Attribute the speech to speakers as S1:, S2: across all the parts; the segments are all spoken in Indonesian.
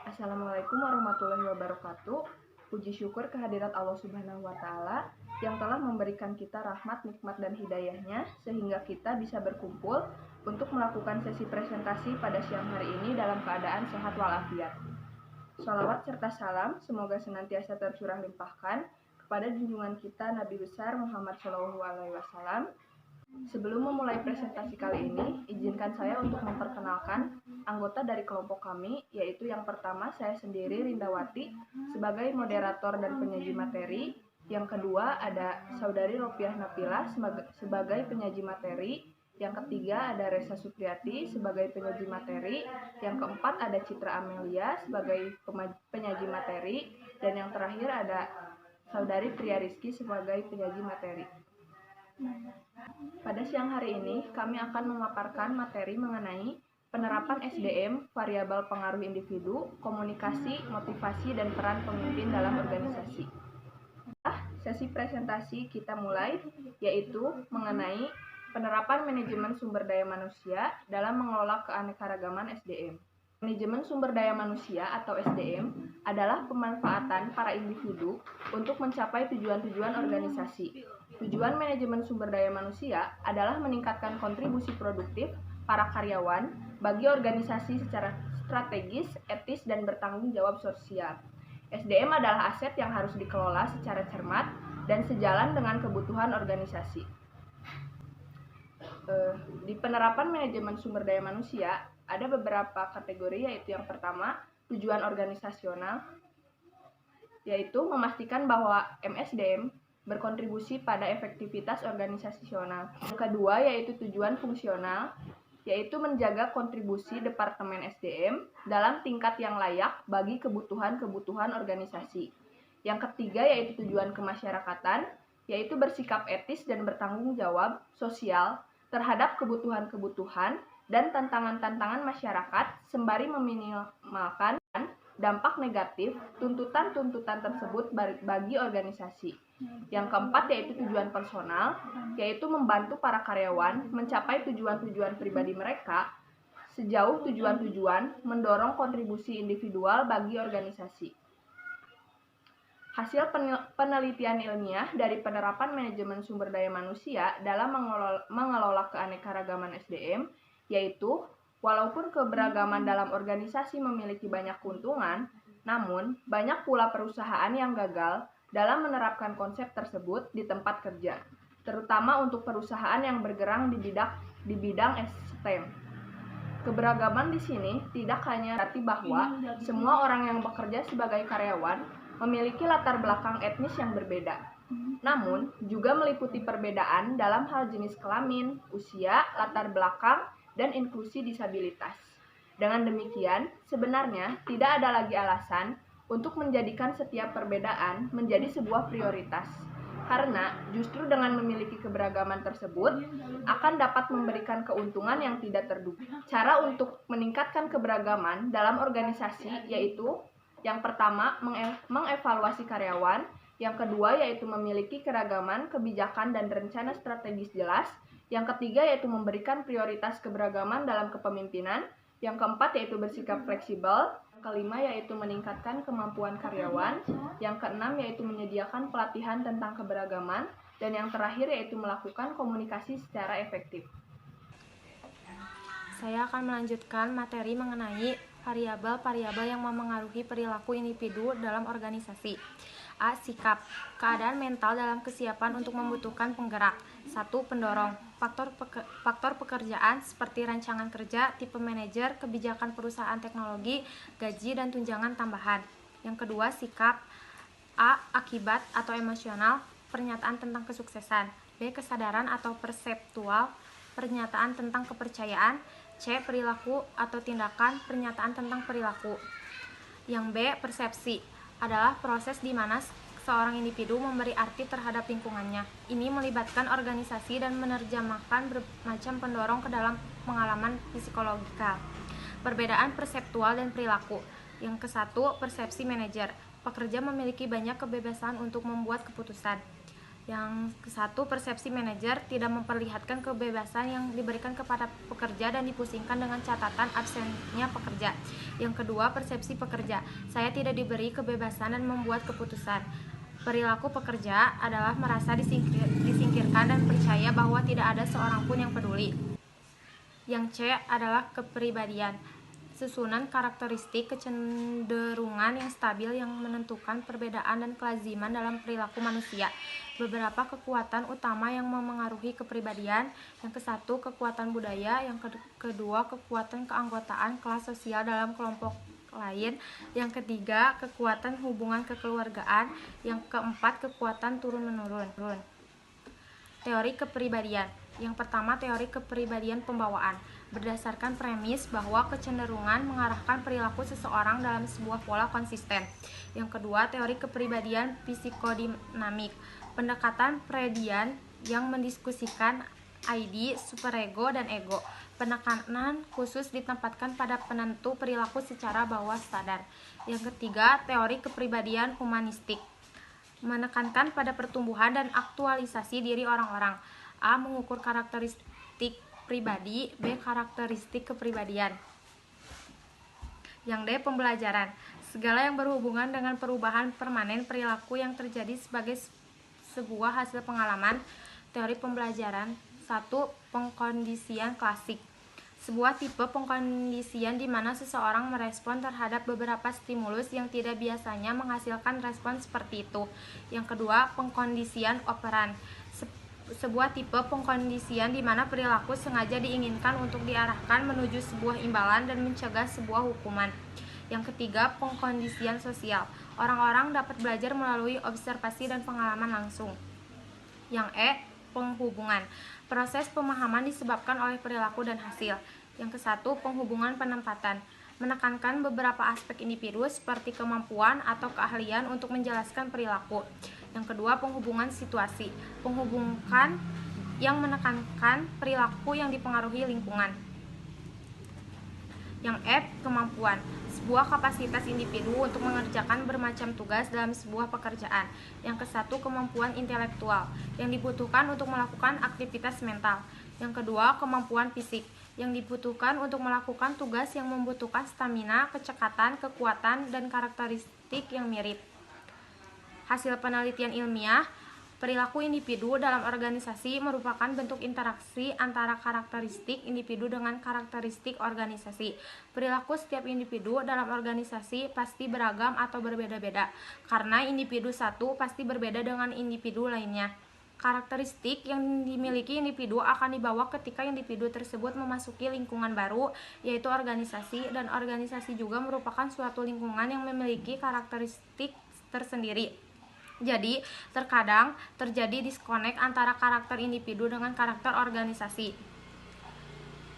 S1: Assalamualaikum warahmatullahi wabarakatuh. Puji syukur kehadirat Allah Subhanahu wa Ta'ala yang telah memberikan kita rahmat, nikmat, dan hidayahnya sehingga kita bisa berkumpul untuk melakukan sesi presentasi pada siang hari ini dalam keadaan sehat walafiat. Shalawat serta salam semoga senantiasa tercurah limpahkan kepada junjungan kita Nabi besar Muhammad SAW. Sebelum memulai presentasi kali ini, izinkan saya untuk memperkenalkan anggota dari kelompok kami, yaitu yang pertama saya sendiri Rindawati sebagai moderator dan penyaji materi. Yang kedua ada Saudari Ropiah Napila sebagai penyaji materi. Yang ketiga ada Resa Supriyati sebagai penyaji materi. Yang keempat ada Citra Amelia sebagai penyaji materi. Dan yang terakhir ada Saudari Priya Rizky sebagai penyaji materi. Pada siang hari ini, kami akan memaparkan materi mengenai penerapan SDM, variabel pengaruh individu, komunikasi, motivasi, dan peran pemimpin dalam organisasi. Sesi presentasi kita mulai, yaitu mengenai penerapan manajemen sumber daya manusia dalam mengelola keanekaragaman SDM. Manajemen sumber daya manusia atau SDM adalah pemanfaatan para individu untuk mencapai tujuan-tujuan organisasi. Tujuan manajemen sumber daya manusia adalah meningkatkan kontribusi produktif para karyawan bagi organisasi secara strategis, etis, dan bertanggung jawab sosial. SDM adalah aset yang harus dikelola secara cermat dan sejalan dengan kebutuhan organisasi. Di penerapan manajemen sumber daya manusia, ada beberapa kategori, yaitu yang pertama, tujuan organisasional, yaitu memastikan bahwa MSDM berkontribusi pada efektivitas organisasional. Yang kedua, yaitu tujuan fungsional, yaitu menjaga kontribusi Departemen SDM dalam tingkat yang layak bagi kebutuhan-kebutuhan organisasi. Yang ketiga, yaitu tujuan kemasyarakatan, yaitu bersikap etis dan bertanggung jawab sosial terhadap kebutuhan-kebutuhan dan tantangan-tantangan masyarakat sembari meminimalkan dampak negatif tuntutan-tuntutan tersebut bagi organisasi. Yang keempat, yaitu tujuan personal, yaitu membantu para karyawan mencapai tujuan-tujuan pribadi mereka sejauh tujuan-tujuan mendorong kontribusi individual bagi organisasi. Hasil penelitian ilmiah dari penerapan manajemen sumber daya manusia dalam mengelola keanekaragaman SDM, yaitu walaupun keberagaman dalam organisasi memiliki banyak keuntungan, namun banyak pula perusahaan yang gagal dalam menerapkan konsep tersebut di tempat kerja, terutama untuk perusahaan yang bergerak di bidang STEM. Keberagaman di sini tidak hanya berarti bahwa semua orang yang bekerja sebagai karyawan memiliki latar belakang etnis yang berbeda, namun juga meliputi perbedaan dalam hal jenis kelamin, usia, latar belakang, dan inklusi disabilitas. Dengan demikian, sebenarnya tidak ada lagi alasan untuk menjadikan setiap perbedaan menjadi sebuah prioritas. Karena justru dengan memiliki keberagaman tersebut akan dapat memberikan keuntungan yang tidak terduga. Cara untuk meningkatkan keberagaman dalam organisasi yaitu yang pertama, mengevaluasi karyawan. Yang kedua, yaitu memiliki keragaman, kebijakan, dan rencana strategis jelas. Yang ketiga, yaitu memberikan prioritas keberagaman dalam kepemimpinan. Yang keempat, yaitu bersikap fleksibel. Yang kelima, yaitu meningkatkan kemampuan karyawan. Yang keenam, yaitu menyediakan pelatihan tentang keberagaman. Dan yang terakhir, yaitu melakukan komunikasi secara efektif.
S2: Saya akan melanjutkan materi mengenai variabel-variabel yang memengaruhi perilaku individu dalam organisasi. A. Sikap. Keadaan mental dalam kesiapan untuk membutuhkan penggerak. 1. Pendorong. Faktor pekerjaan seperti rancangan kerja, tipe manajer, kebijakan perusahaan teknologi, gaji, dan tunjangan tambahan. Yang kedua, sikap. A. Akibat atau emosional, pernyataan tentang kesuksesan. B. Kesadaran atau perseptual, pernyataan tentang kepercayaan. C. Perilaku atau tindakan, pernyataan tentang perilaku. Yang B. Persepsi adalah proses di mana seorang individu memberi arti terhadap lingkungannya. Ini melibatkan organisasi dan menerjemahkan bermacam pendorong ke dalam pengalaman psikologikal. Perbedaan perseptual dan perilaku. Yang ke-1, persepsi manajer. Pekerja memiliki banyak kebebasan untuk membuat keputusan. Yang ke-1, persepsi manajer tidak memperlihatkan kebebasan yang diberikan kepada pekerja dan dipusingkan dengan catatan absennya pekerja. Yang kedua, persepsi pekerja. Saya tidak diberi kebebasan dan membuat keputusan. Perilaku pekerja adalah merasa disingkirkan dan percaya bahwa tidak ada seorang pun yang peduli. Yang C adalah kepribadian. Susunan karakteristik kecenderungan yang stabil yang menentukan perbedaan dan kelaziman dalam perilaku manusia. Beberapa kekuatan utama yang memengaruhi kepribadian. Yang ke-1, kekuatan budaya. Yang kedua, kekuatan keanggotaan kelas sosial dalam kelompok lain. Yang ketiga, kekuatan hubungan kekeluargaan. Yang keempat, kekuatan turun-menurun. Teori kepribadian. Yang pertama, teori kepribadian pembawaan. Berdasarkan premis bahwa kecenderungan mengarahkan perilaku seseorang dalam sebuah pola konsisten. Yang kedua, teori kepribadian psikodinamik. Pendekatan Freudian yang mendiskusikan ID, superego, dan ego. Penekanan khusus ditempatkan pada penentu perilaku secara bawah sadar. Yang ketiga, teori kepribadian humanistik. Menekankan pada pertumbuhan dan aktualisasi diri orang-orang. A. Mengukur karakteristik pribadi. B. Karakteristik kepribadian. Yang D. Pembelajaran. Segala yang berhubungan dengan perubahan permanen perilaku yang terjadi sebagai sebuah hasil pengalaman. Teori pembelajaran. 1. Pengkondisian klasik. Sebuah tipe pengkondisian di mana seseorang merespon terhadap beberapa stimulus yang tidak biasanya menghasilkan respon seperti itu. Yang kedua, pengkondisian operan. Sebuah tipe pengkondisian di mana perilaku sengaja diinginkan untuk diarahkan menuju sebuah imbalan dan mencegah sebuah hukuman. Yang ketiga, pengkondisian sosial. Orang-orang dapat belajar melalui observasi dan pengalaman langsung. Yang E, penghubungan. Proses pemahaman disebabkan oleh perilaku dan hasil. Yang ke-1, penghubungan penempatan. Menekankan beberapa aspek individu seperti kemampuan atau keahlian untuk menjelaskan perilaku. Yang kedua, penghubungan situasi. Penghubungkan yang menekankan perilaku yang dipengaruhi lingkungan. Yang F, kemampuan. Sebuah kapasitas individu untuk mengerjakan bermacam tugas dalam sebuah pekerjaan. Yang ke-1, kemampuan intelektual yang dibutuhkan untuk melakukan aktivitas mental. Yang kedua, kemampuan fisik yang dibutuhkan untuk melakukan tugas yang membutuhkan stamina, kecekatan, kekuatan, dan karakteristik yang mirip. Hasil penelitian ilmiah, perilaku individu dalam organisasi merupakan bentuk interaksi antara karakteristik individu dengan karakteristik organisasi. Perilaku setiap individu dalam organisasi pasti beragam atau berbeda-beda, karena individu satu pasti berbeda dengan individu lainnya. Karakteristik yang dimiliki individu akan dibawa ketika individu tersebut memasuki lingkungan baru, yaitu organisasi, dan organisasi juga merupakan suatu lingkungan yang memiliki karakteristik tersendiri. Jadi, terkadang terjadi diskonek antara karakter individu dengan karakter organisasi.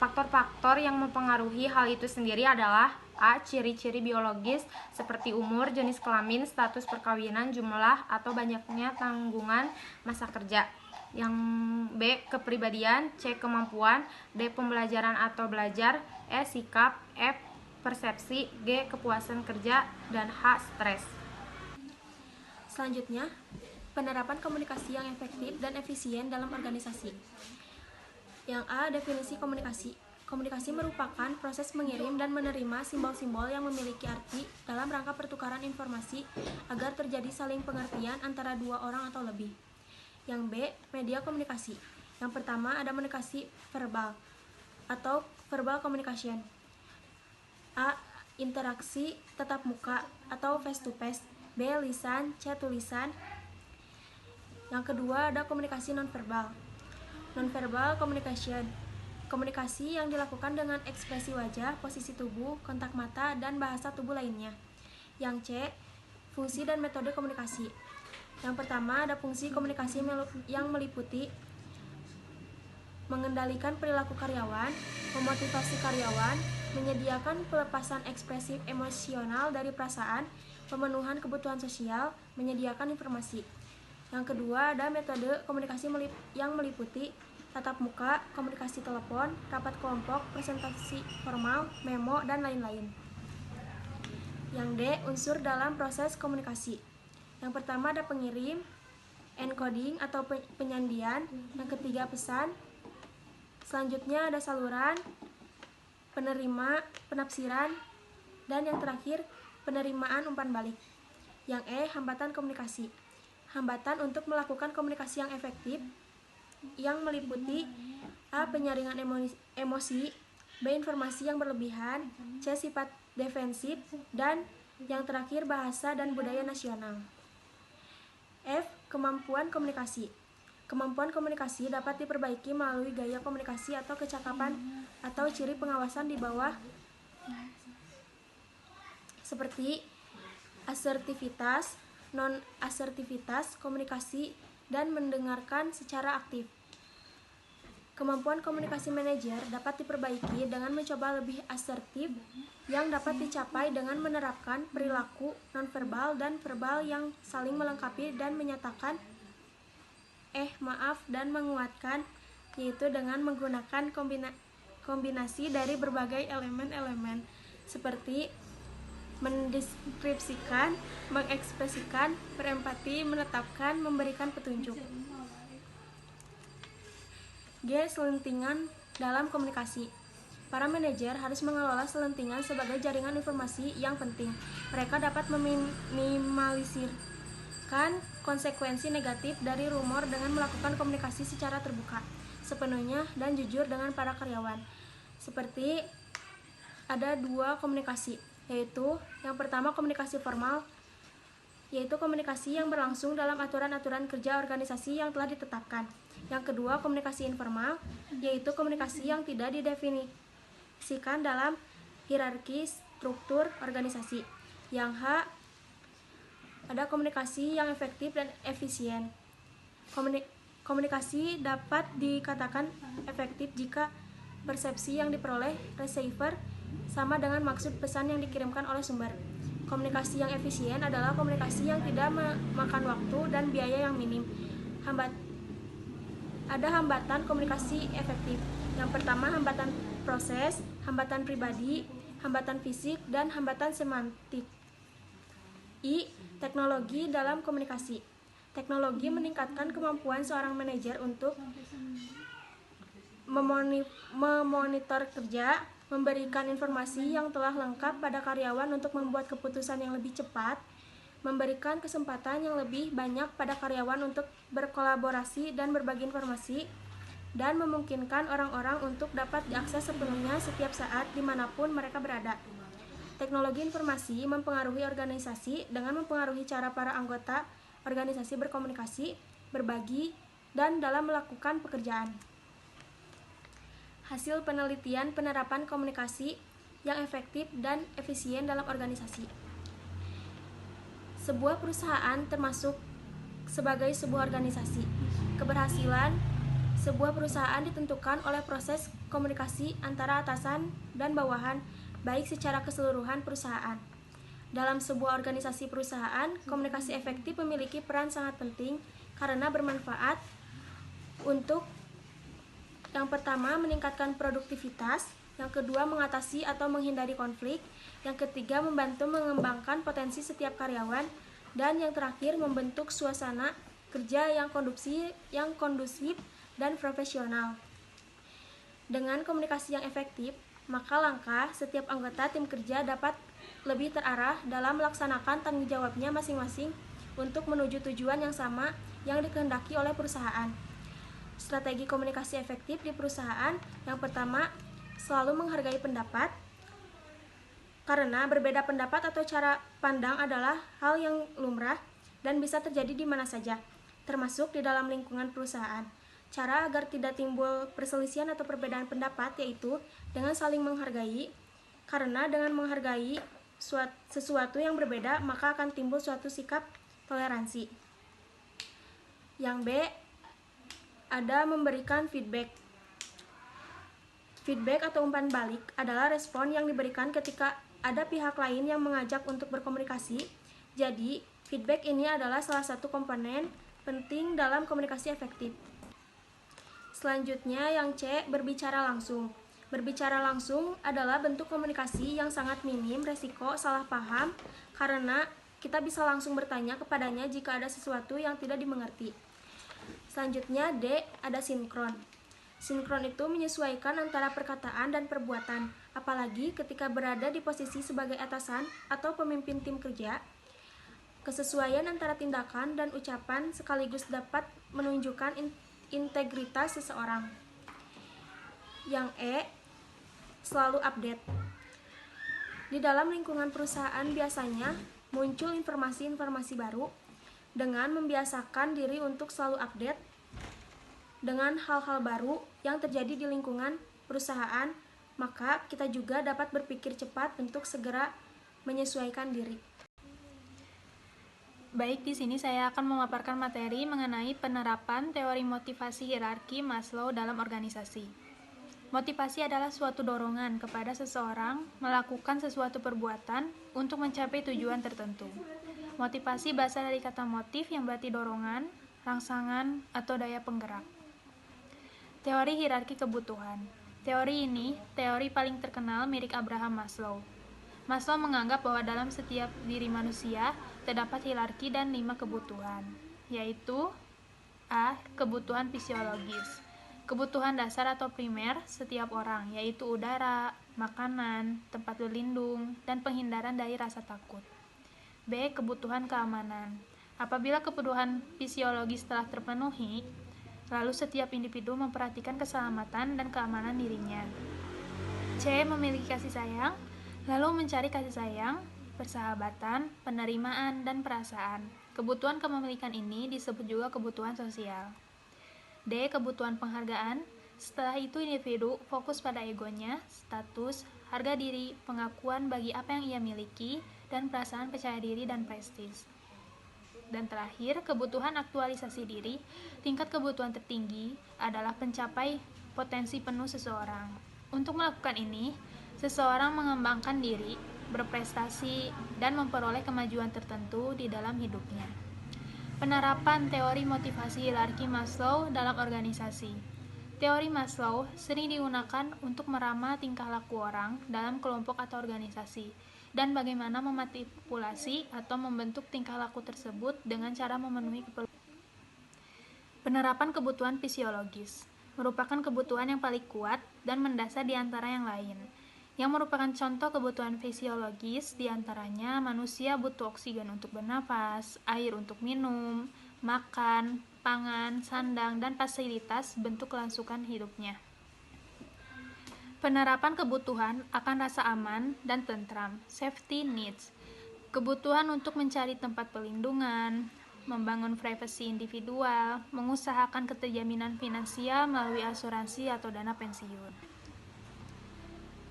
S2: Faktor-faktor yang mempengaruhi hal itu sendiri adalah A. Ciri-ciri biologis seperti umur, jenis kelamin, status perkawinan, jumlah atau banyaknya tanggungan masa kerja. Yang B. Kepribadian. C. Kemampuan. D. Pembelajaran atau belajar. E. Sikap. F. Persepsi. G. Kepuasan kerja. Dan H. Stres.
S3: Selanjutnya, penerapan komunikasi yang efektif dan efisien dalam organisasi. Yang A. Definisi komunikasi. Komunikasi merupakan proses mengirim dan menerima simbol-simbol yang memiliki arti dalam rangka pertukaran informasi agar terjadi saling pengertian antara dua orang atau lebih. Yang B. Media komunikasi. Yang pertama ada komunikasi verbal atau verbal communication. A. Interaksi tatap muka atau face to face. B. Lisan, C. Tulisan. Yang kedua ada komunikasi nonverbal. Nonverbal communication. Komunikasi yang dilakukan dengan ekspresi wajah, posisi tubuh, kontak mata, dan bahasa tubuh lainnya. Yang C. Fungsi dan metode komunikasi. Yang pertama ada fungsi komunikasi yang meliputi mengendalikan perilaku karyawan, memotivasi karyawan, menyediakan pelepasan ekspresif emosional dari perasaan, pemenuhan kebutuhan sosial, menyediakan informasi. Yang kedua ada metode komunikasi yang meliputi tatap muka, komunikasi telepon, rapat kelompok, presentasi formal, memo, dan lain-lain. Yang D. Unsur dalam proses komunikasi. Yang pertama ada pengirim, encoding atau penyandian. Yang ketiga pesan. Selanjutnya ada saluran, penerima, penafsiran, dan yang terakhir penerimaan umpan balik. Yang E, hambatan komunikasi. Hambatan untuk melakukan komunikasi yang efektif yang meliputi A, penyaringan emosi, B, informasi yang berlebihan, C, sifat defensif, dan yang terakhir bahasa dan budaya nasional. F, kemampuan komunikasi. Kemampuan komunikasi dapat diperbaiki melalui gaya komunikasi atau kecakapan atau ciri pengawasan di bawah seperti asertivitas, non-asertivitas, komunikasi, dan mendengarkan secara aktif. Kemampuan komunikasi manajer dapat diperbaiki dengan mencoba lebih asertif yang dapat dicapai dengan menerapkan perilaku nonverbal dan verbal yang saling melengkapi dan menyatakan maaf dan menguatkan, yaitu dengan menggunakan kombinasi dari berbagai elemen-elemen seperti mendeskripsikan, mengekspresikan, berempati, menetapkan, memberikan petunjuk. G, selentingan dalam komunikasi. Para manajer harus mengelola selentingan sebagai jaringan informasi yang penting. Mereka dapat meminimalisirkan konsekuensi negatif dari rumor dengan melakukan komunikasi secara terbuka, sepenuhnya, dan jujur dengan para karyawan. Seperti ada 2 komunikasi, yaitu yang pertama komunikasi formal, yaitu komunikasi yang berlangsung dalam aturan-aturan kerja organisasi yang telah ditetapkan. Yang kedua komunikasi informal, yaitu komunikasi yang tidak didefinisikan dalam hierarki struktur organisasi. Yang H, ada komunikasi yang efektif dan efisien. Komunikasi dapat dikatakan efektif jika persepsi yang diperoleh receiver sama dengan maksud pesan yang dikirimkan oleh sumber. Komunikasi yang efisien adalah komunikasi yang tidak memakan waktu dan biaya yang minim. Ada hambatan komunikasi efektif. Yang pertama hambatan proses, hambatan pribadi, hambatan fisik, dan hambatan semantik. I, teknologi dalam komunikasi. Teknologi meningkatkan kemampuan seorang manajer untuk memonitor kerja, memberikan informasi yang telah lengkap pada karyawan untuk membuat keputusan yang lebih cepat, memberikan kesempatan yang lebih banyak pada karyawan untuk berkolaborasi dan berbagi informasi, dan memungkinkan orang-orang untuk dapat diakses sepenuhnya setiap saat dimanapun mereka berada. Teknologi informasi mempengaruhi organisasi dengan mempengaruhi cara para anggota organisasi berkomunikasi, berbagi, dan dalam melakukan pekerjaan. Hasil penelitian penerapan komunikasi yang efektif dan efisien dalam organisasi. Sebuah perusahaan termasuk sebagai sebuah organisasi. Keberhasilan sebuah perusahaan ditentukan oleh proses komunikasi antara atasan dan bawahan, baik secara keseluruhan perusahaan. Dalam sebuah organisasi perusahaan, komunikasi efektif memiliki peran sangat penting karena bermanfaat untuk yang pertama meningkatkan produktivitas, yang kedua mengatasi atau menghindari konflik, yang ketiga membantu mengembangkan potensi setiap karyawan, dan yang terakhir membentuk suasana kerja yang kondusif dan profesional. Dengan komunikasi yang efektif, maka langkah setiap anggota tim kerja dapat lebih terarah dalam melaksanakan tanggung jawabnya masing-masing untuk menuju tujuan yang sama yang dikehendaki oleh perusahaan. Strategi komunikasi efektif di perusahaan, yang pertama, selalu menghargai pendapat, karena berbeda pendapat atau cara pandang adalah hal yang lumrah dan bisa terjadi di mana saja, termasuk di dalam lingkungan perusahaan. Cara agar tidak timbul perselisihan atau perbedaan pendapat yaitu dengan saling menghargai, karena dengan menghargai sesuatu yang berbeda maka akan timbul suatu sikap toleransi. Yang B, ada memberikan feedback. Feedback atau umpan balik adalah respon yang diberikan ketika ada pihak lain yang mengajak untuk berkomunikasi. Jadi, feedback ini adalah salah satu komponen penting dalam komunikasi efektif. Selanjutnya yang C, berbicara langsung. Berbicara langsung adalah bentuk komunikasi yang sangat minim resiko salah paham karena kita bisa langsung bertanya kepadanya jika ada sesuatu yang tidak dimengerti. Selanjutnya D. Ada sinkron. Sinkron itu menyesuaikan antara perkataan dan perbuatan, apalagi ketika berada di posisi sebagai atasan atau pemimpin tim kerja. Kesesuaian antara tindakan dan ucapan sekaligus dapat menunjukkan integritas seseorang. Yang E. Selalu update. Di dalam lingkungan perusahaan biasanya muncul informasi-informasi baru. Dengan membiasakan diri untuk selalu update dengan hal-hal baru yang terjadi di lingkungan perusahaan, maka kita juga dapat berpikir cepat untuk segera menyesuaikan diri.
S2: Baik, di sini saya akan memaparkan materi mengenai penerapan teori motivasi hierarki Maslow dalam organisasi. Motivasi adalah suatu dorongan kepada seseorang melakukan sesuatu perbuatan untuk mencapai tujuan tertentu. Motivasi berasal dari kata motif yang berarti dorongan, rangsangan, atau daya penggerak. Teori hierarki kebutuhan. Teori ini teori paling terkenal milik Abraham Maslow. Maslow menganggap bahwa dalam setiap diri manusia terdapat hierarki dan 5 kebutuhan, yaitu A. Kebutuhan fisiologis. Kebutuhan dasar atau primer setiap orang, yaitu udara, makanan, tempat berlindung, dan penghindaran dari rasa takut. B. Kebutuhan keamanan. Apabila kebutuhan fisiologis telah terpenuhi, lalu setiap individu memperhatikan keselamatan dan keamanan dirinya. C. Memiliki kasih sayang, lalu mencari kasih sayang, persahabatan, penerimaan, dan perasaan. Kebutuhan kepemilikan ini disebut juga kebutuhan sosial. D. Kebutuhan penghargaan. Setelah itu individu fokus pada egonya, status, harga diri, pengakuan bagi apa yang ia miliki, dan perasaan percaya diri dan prestis. Dan terakhir, kebutuhan aktualisasi diri. Tingkat kebutuhan tertinggi adalah mencapai potensi penuh seseorang. Untuk melakukan ini, seseorang mengembangkan diri, berprestasi, dan memperoleh kemajuan tertentu di dalam hidupnya. Penerapan teori motivasi hierarki Maslow dalam organisasi. Teori Maslow sering digunakan untuk meramal tingkah laku orang dalam kelompok atau organisasi, dan bagaimana memanipulasi atau membentuk tingkah laku tersebut dengan cara memenuhi keperluan. Penerapan kebutuhan fisiologis merupakan kebutuhan yang paling kuat dan mendasar di antara yang lain. Yang merupakan contoh kebutuhan fisiologis diantaranya manusia butuh oksigen untuk bernafas, air untuk minum, makan, pangan, sandang, dan fasilitas bentuk kelangsungan hidupnya. Penerapan kebutuhan akan rasa aman dan tentram, safety needs, kebutuhan untuk mencari tempat perlindungan, membangun privasi individual, mengusahakan keterjaminan finansial melalui asuransi atau dana pensiun.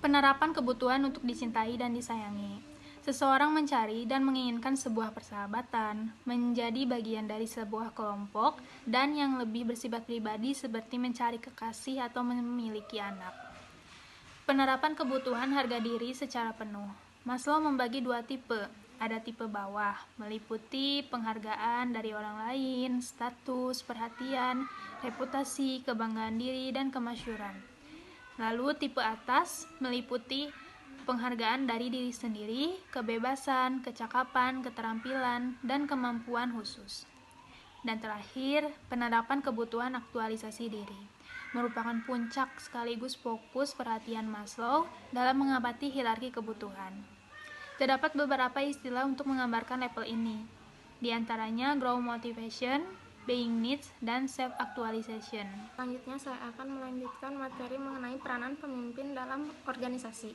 S2: Penerapan kebutuhan untuk dicintai dan disayangi. Seseorang mencari dan menginginkan sebuah persahabatan, menjadi bagian dari sebuah kelompok, dan yang lebih bersifat pribadi seperti mencari kekasih atau memiliki anak. Penerapan kebutuhan harga diri secara penuh. Maslow membagi 2 tipe. Ada tipe bawah, meliputi penghargaan dari orang lain, status, perhatian, reputasi, kebanggaan diri, dan kemasyhuran. Lalu tipe atas meliputi penghargaan dari diri sendiri, kebebasan, kecakapan, keterampilan, dan kemampuan khusus. Dan terakhir, penerapan kebutuhan aktualisasi diri merupakan puncak sekaligus fokus perhatian Maslow dalam mengamati hierarki kebutuhan. Terdapat beberapa istilah untuk menggambarkan level ini, di antaranya growth motivation, being needs, dan self-actualization.
S3: Selanjutnya saya akan melanjutkan materi mengenai peranan pemimpin dalam organisasi.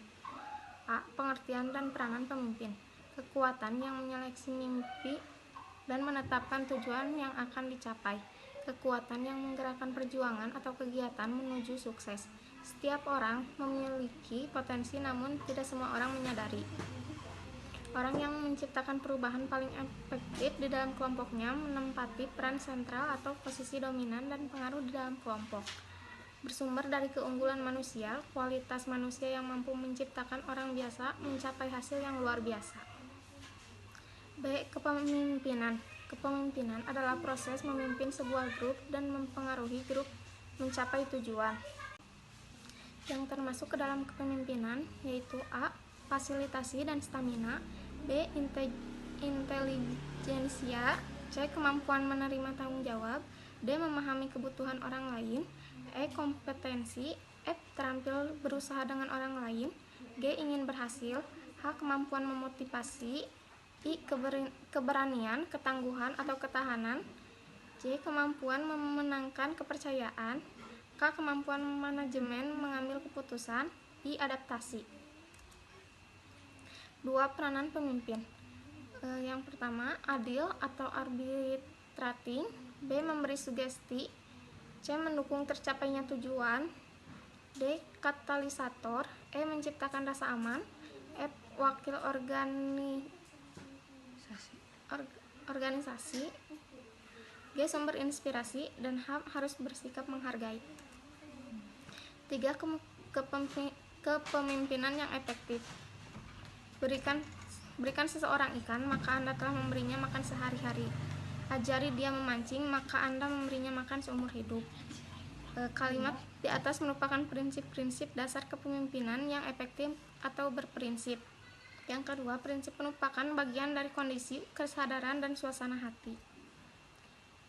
S3: A. Pengertian dan peranan pemimpin. Kekuatan yang menyeleksi mimpi dan menetapkan tujuan yang akan dicapai. Kekuatan yang menggerakkan perjuangan atau kegiatan menuju sukses. Setiap orang memiliki potensi namun tidak semua orang menyadari. Orang yang menciptakan perubahan paling efektif di dalam kelompoknya menempati peran sentral atau posisi dominan dan pengaruh di dalam kelompok. Bersumber dari keunggulan manusia, kualitas manusia yang mampu menciptakan orang biasa mencapai hasil yang luar biasa. B. Kepemimpinan. Kepemimpinan adalah proses memimpin sebuah grup dan mempengaruhi grup mencapai tujuan. Yang termasuk ke dalam kepemimpinan yaitu A. Fasilitasi dan stamina, B. Intelijensia, C. Kemampuan menerima tanggung jawab, D. Memahami kebutuhan orang lain. E. Kompetensi. F. Terampil berusaha dengan orang lain. G. Ingin berhasil. H. Kemampuan memotivasi. I. Keberanian, ketangguhan atau ketahanan. C. Kemampuan memenangkan kepercayaan. K. Kemampuan manajemen mengambil keputusan. I. Adaptasi. 2. Peranan pemimpin. Yang pertama, adil atau arbitrating. B. Memberi sugesti. C. Mendukung tercapainya tujuan. D. Katalisator. E. Menciptakan rasa aman. F. Wakil organisasi. G. Sumber inspirasi. Dan H. Harus bersikap menghargai. 3. Kepemimpinan yang efektif. Berikan seseorang ikan, maka Anda telah memberinya makan sehari-hari. Ajari dia memancing, maka Anda memberinya makan seumur hidup. Kalimat di atas merupakan prinsip-prinsip dasar kepemimpinan yang efektif atau berprinsip. Yang kedua, prinsip merupakan bagian dari kondisi, kesadaran, dan suasana hati.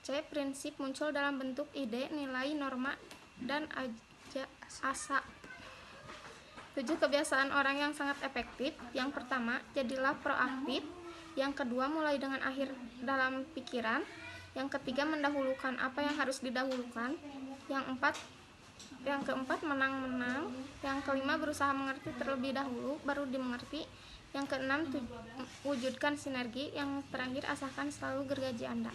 S3: C. Prinsip muncul dalam bentuk ide, nilai, norma, dan asa. 7. Kebiasaan orang yang sangat efektif. Yang pertama, jadilah proaktif. Yang kedua, mulai dengan akhir dalam pikiran. Yang ketiga, mendahulukan apa yang harus didahulukan. Yang keempat, menang-menang. Yang kelima, berusaha mengerti terlebih dahulu, baru dimengerti. Yang keenam, wujudkan sinergi. Yang terakhir, asahkan selalu gergaji Anda.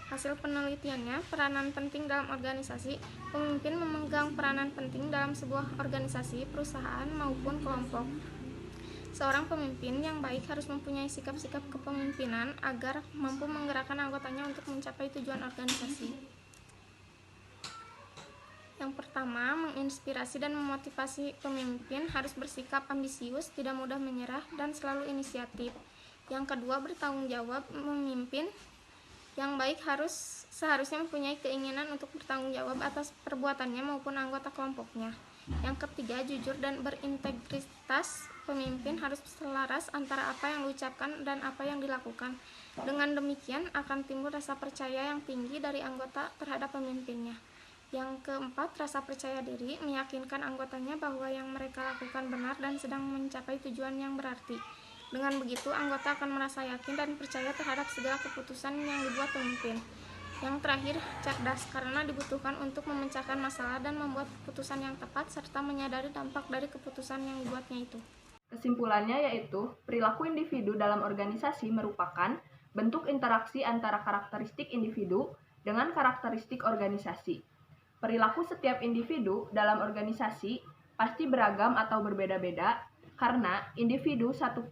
S3: Hasil penelitiannya, peranan penting dalam organisasi. Pemimpin memegang peranan penting dalam sebuah organisasi, perusahaan, maupun kelompok. Seorang pemimpin yang baik harus mempunyai sikap-sikap kepemimpinan agar mampu menggerakkan anggotanya untuk mencapai tujuan organisasi. Yang pertama, menginspirasi dan memotivasi. Pemimpin harus bersikap ambisius, tidak mudah menyerah, dan selalu inisiatif. Yang kedua, bertanggung jawab. Memimpin yang baik seharusnya mempunyai keinginan untuk bertanggung jawab atas perbuatannya maupun anggota kelompoknya. Yang ketiga, jujur dan berintegritas. Pemimpin harus selaras antara apa yang diucapkan dan apa yang dilakukan. Dengan demikian akan timbul rasa percaya yang tinggi dari anggota terhadap pemimpinnya. Yang keempat, rasa percaya diri, meyakinkan anggotanya bahwa yang mereka lakukan benar dan sedang mencapai tujuan yang berarti. Dengan begitu, anggota akan merasa yakin dan percaya terhadap segala keputusan yang dibuat pemimpin. Yang terakhir, cerdas, karena dibutuhkan untuk memecahkan masalah dan membuat keputusan yang tepat, serta menyadari dampak dari keputusan yang dibuatnya itu.
S1: Kesimpulannya yaitu, perilaku individu dalam organisasi merupakan bentuk interaksi antara karakteristik individu dengan karakteristik organisasi. Perilaku setiap individu dalam organisasi pasti beragam atau berbeda-beda, karena individu satu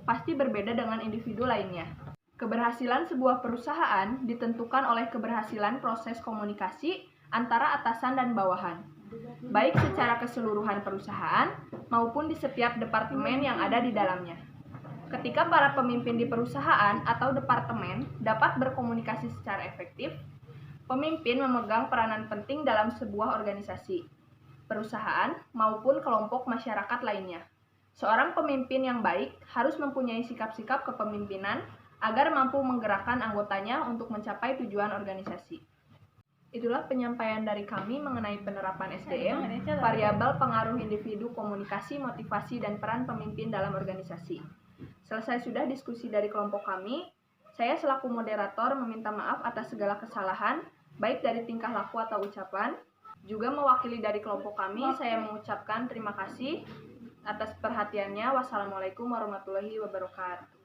S1: pasti berbeda dengan individu lainnya. Keberhasilan sebuah perusahaan ditentukan oleh keberhasilan proses komunikasi antara atasan dan bawahan, baik secara keseluruhan perusahaan maupun di setiap departemen yang ada di dalamnya. Ketika para pemimpin di perusahaan atau departemen dapat berkomunikasi secara efektif, pemimpin memegang peranan penting dalam sebuah organisasi, perusahaan maupun kelompok masyarakat lainnya. Seorang pemimpin yang baik harus mempunyai sikap-sikap kepemimpinan agar mampu menggerakkan anggotanya untuk mencapai tujuan organisasi. Itulah penyampaian dari kami mengenai penerapan SDM, variabel pengaruh individu, komunikasi, motivasi, dan peran pemimpin dalam organisasi. Selesai sudah diskusi dari kelompok kami, saya selaku moderator meminta maaf atas segala kesalahan, baik dari tingkah laku atau ucapan. Juga mewakili dari kelompok kami, saya mengucapkan terima kasih atas perhatiannya. Wassalamualaikum warahmatullahi wabarakatuh.